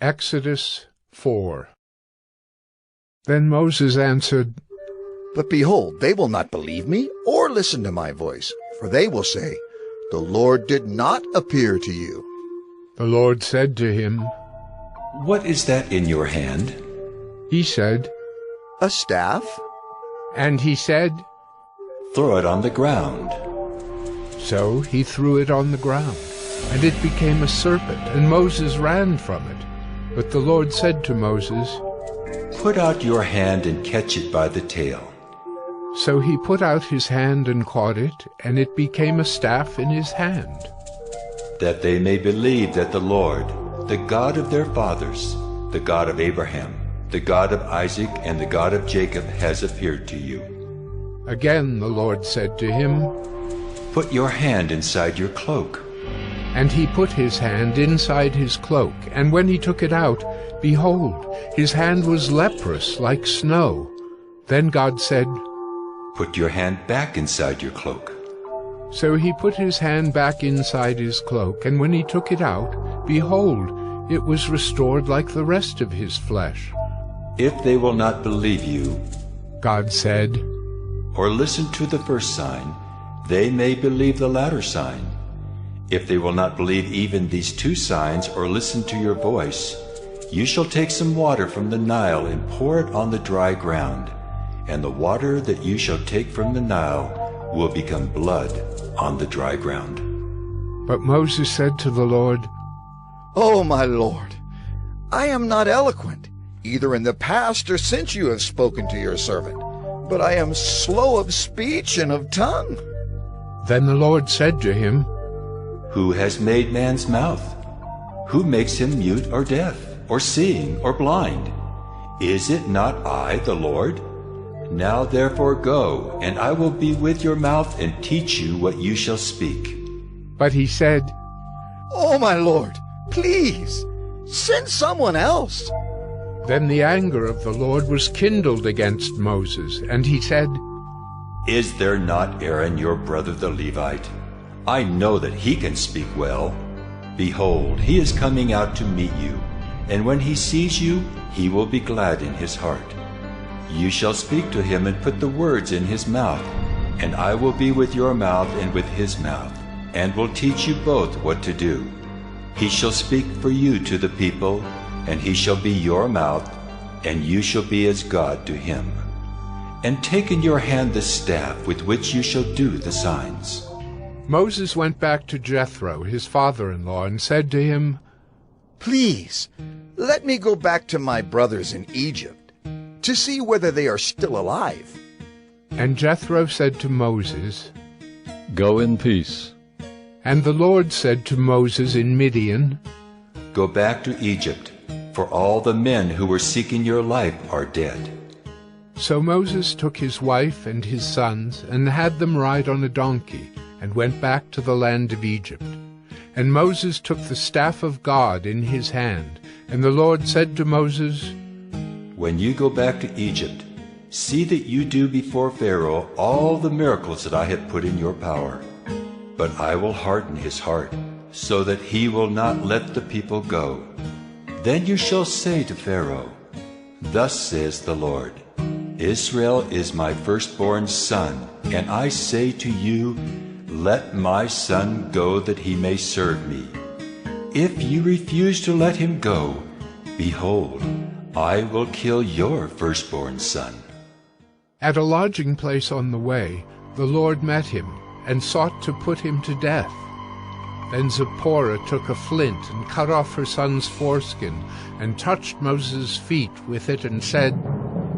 Exodus 4. Then Moses answered, But behold, they will not believe me or listen to my voice, for they will say, The Lord did not appear to you. The Lord said to him, What is that in your hand? He said, A staff? And he said, Throw it on the ground. So he threw it on the ground, and it became a serpent, and Moses ran from it. But the Lord said to Moses, Put out your hand and catch it by the tail. So he put out his hand and caught it, and it became a staff in his hand. That they may believe that the Lord, the God of their fathers, the God of Abraham, the God of Isaac, and the God of Jacob has appeared to you. Again the Lord said to him, Put your hand inside your cloak. And he put his hand inside his cloak, and when he took it out, behold, his hand was leprous like snow. Then God said, Put your hand back inside your cloak. So he put his hand back inside his cloak, and when he took it out, behold, it was restored like the rest of his flesh. If they will not believe you, God said, or listen to the first sign, they may believe the latter sign. If they will not believe even these two signs or listen to your voice, you shall take some water from the Nile and pour it on the dry ground, and the water that you shall take from the Nile will become blood on the dry ground. But Moses said to the Lord, Oh, my Lord, I am not eloquent, either in the past or since you have spoken to your servant, but I am slow of speech and of tongue. Then the Lord said to him, Who has made man's mouth? Who makes him mute or deaf, or seeing or blind? Is it not I, the Lord? Now therefore go, and I will be with your mouth and teach you what you shall speak. But he said, Oh, my Lord, please, send someone else. Then the anger of the Lord was kindled against Moses, and he said, Is there not Aaron your brother the Levite? I know that he can speak well. Behold, he is coming out to meet you, and when he sees you, he will be glad in his heart. You shall speak to him and put the words in his mouth, and I will be with your mouth and with his mouth, and will teach you both what to do. He shall speak for you to the people, and he shall be your mouth, and you shall be as God to him. And take in your hand the staff with which you shall do the signs. Moses went back to Jethro, his father-in-law, and said to him, Please, let me go back to my brothers in Egypt, to see whether they are still alive. And Jethro said to Moses, Go in peace. And the Lord said to Moses in Midian, Go back to Egypt, for all the men who were seeking your life are dead. So Moses took his wife and his sons, and had them ride on a donkey, and went back to the land of Egypt. And Moses took the staff of God in his hand, and the Lord said to Moses, When you go back to Egypt, see that you do before Pharaoh all the miracles that I have put in your power. But I will harden his heart, so that he will not let the people go. Then you shall say to Pharaoh, Thus says the Lord, Israel is my firstborn son, and I say to you, Let my son go that he may serve me. If you refuse to let him go, behold, I will kill your firstborn son. At a lodging place on the way, the Lord met him, and sought to put him to death. Then Zipporah took a flint, and cut off her son's foreskin, and touched Moses' feet with it, and said,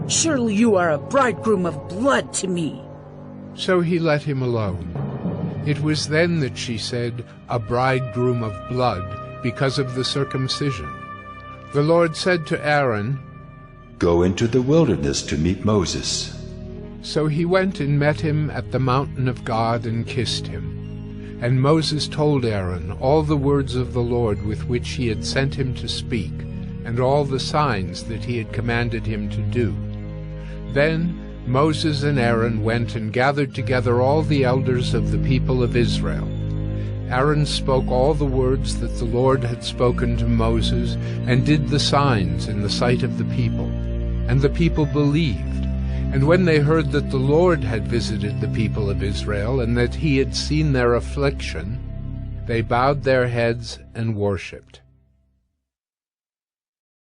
Surely you are a bridegroom of blood to me. So he let him alone. It was then that she said, A bridegroom of blood, because of the circumcision. The Lord said to Aaron, Go into the wilderness to meet Moses. So he went and met him at the mountain of God, and kissed him. And Moses told Aaron all the words of the Lord with which he had sent him to speak, and all the signs that he had commanded him to do. Then Moses and Aaron went and gathered together all the elders of the people of Israel. Aaron spoke all the words that the Lord had spoken to Moses, and did the signs in the sight of the people. And the people believed. And when they heard that the Lord had visited the people of Israel, and that he had seen their affliction, they bowed their heads and worshipped.